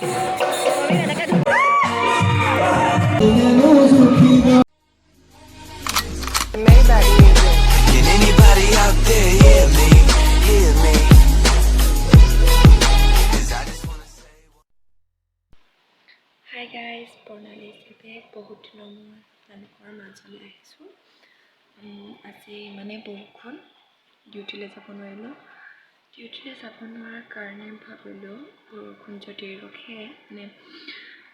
Can anybody out there hear me? Hear me? 'Cause I just wanna say. Hi guys, Bonali back. বহুত দিনৰ মূৰত মানুহৰ মাজলৈ আহিছোঁ। আজি মানে বৰষুণ ডিউটিলৈ যাব নোৱাৰিলোঁ। ডিউটিলৈ যাব নোৱাৰাৰ কাৰণে ভাবিলোঁ বৰষুণ যদি ৰখে মানে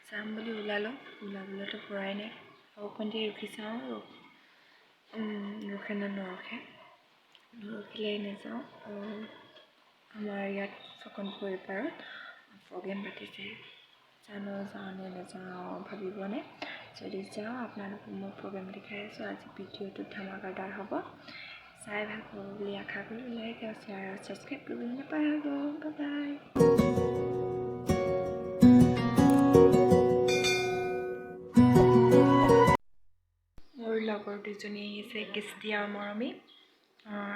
যাম বুলি ওলাবলৈতো পৰাই নাই। অকণ দেৰি ৰখি চাওঁ ৰখে নে নৰখে। নৰখিলে নাযাওঁ। আমাৰ ইয়াত চকনপুৰ পাৰত প্ৰগ্ৰেম পাতিছে। জানো যাওঁ নে নাযাওঁ ভাবিব নে। যদি যাওঁ আপোনালোকক মই প্ৰগ্ৰেম দেখাই আছোঁ। আজি ভিডিঅ'টো ধামাকাদাৰ হ'ব। চাই ভাল পাব বুলি আশা কৰোঁ। লাইক আৰু শ্বেয়াৰ আৰু ছাবস্ক্ৰাইব কৰিবলৈ নাপাহৰিব। Bye bye. মোৰ লগৰ দুজনী আহিছে, কৃষ্টি আৰু মৰমী।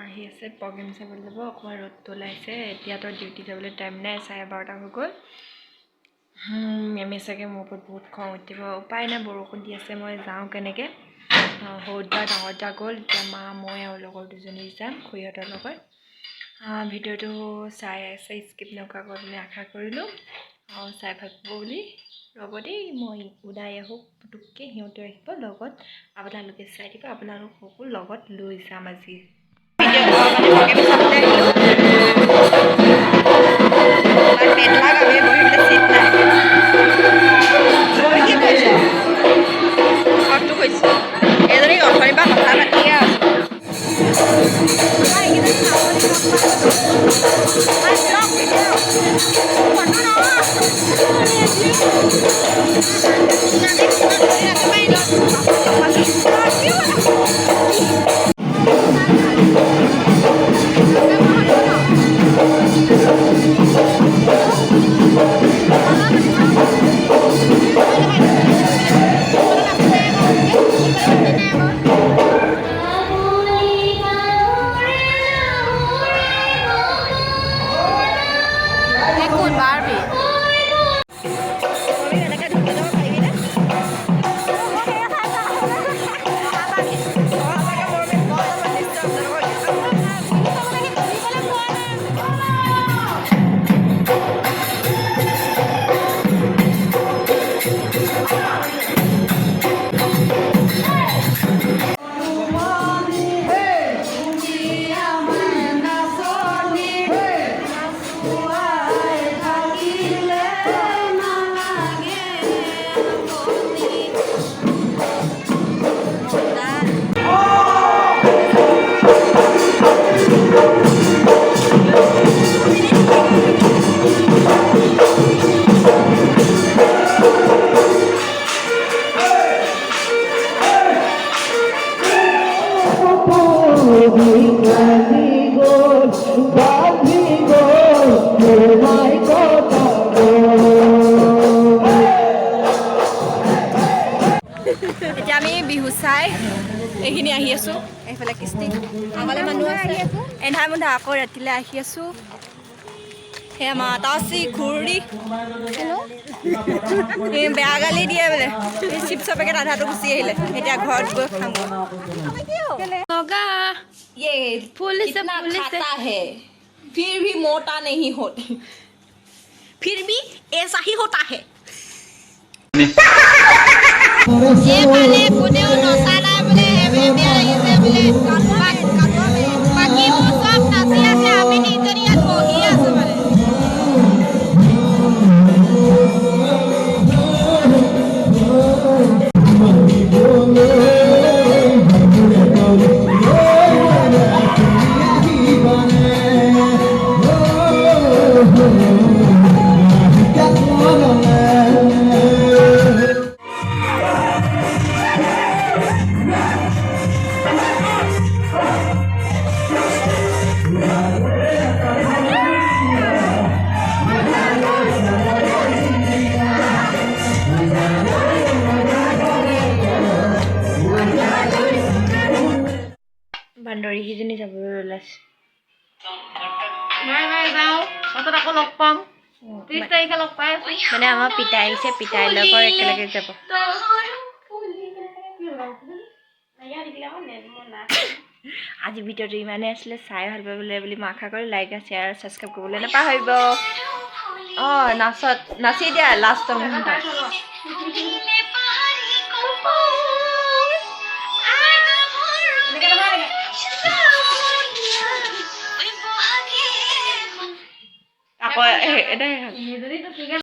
আহি আছে প্ৰগ্ৰেম চাবলৈ যাব। অকণমান ৰ'দটো ওলাইছে। এতিয়াতো ডিউটি যাবলৈ টাইম নাই, 12:30 হৈ গ'ল। মেমে চাগে মোৰ ওপৰত বহুত খং উঠিব। উপায় নাই, বৰষুণ দি আছে, মই যাওঁ কেনেকৈ। সৰুদা ডাঙৰদা গ'ল, এতিয়া মা মই আৰু লগৰ দুজনী যাম খুৰীহঁতৰ লগত। ভিডিঅ'টো চাই আছে, স্কিপ নকৰাকৈ বুলি আশা কৰিলোঁ। চাই ভাল পাব বুলি ৰ'ব দেই, মই ওলাই আহোঁ পুটুককৈ, সিহঁতে আহিব লগত। আপোনালোকে চাই দিব, আপোনালোককো লগত লৈ যাম আজি। প্ৰগ্ৰেম চাবলৈ আহিলোঁ। এজনী অথনিৰ পৰা কথা পাতিয়ে আছোঁ। এতিয়া আমি বিহু চাই এইখিনি আহি আছোঁ। এইফালে কৃষ্টি আগলৈ মানুহ আছে, এন্ধাৰ মুন্ধা আকৌ ৰাতিলৈ আহি আছোঁ। সেয়া মাতাচি ঘূৰি বেয়া গালি দিয়ে বোলে। চিপছৰ পেকেট আধাটো গুচি আহিলে। এতিয়া ঘৰত গৈ খাম। ये कितना खाता है फिर भी मोटा नहीं होता, फिर भी ऐसा ही होता है। ये वाले पुणे नसा ना बोले हेवे में आई से बोले बाकी वो सब नसिया से हमें नितरिया को ही आसे बोले। বান্দৰী সিজনী যাবলৈ ওলাইছে। বাই বাই যাওঁ, পাছত আকৌ লগ পাম। 30 তাৰিখে লগ পাই আছো মানে আমাৰ পিতাই আহিছে পিতাই লগৰ একেলগে যাব আজি ভিডিঅ'টো ইমানে আছিলে চাই ভাল পাবলৈ বুলি মই আশা কৰি লাইক আৰু শ্বেয়াৰ আৰু ছাবস্ক্ৰাইব কৰিবলৈ নাপাহৰিব নাচত নাচি দিয়া লাষ্টৰ মুহূৰ্তত আকৌ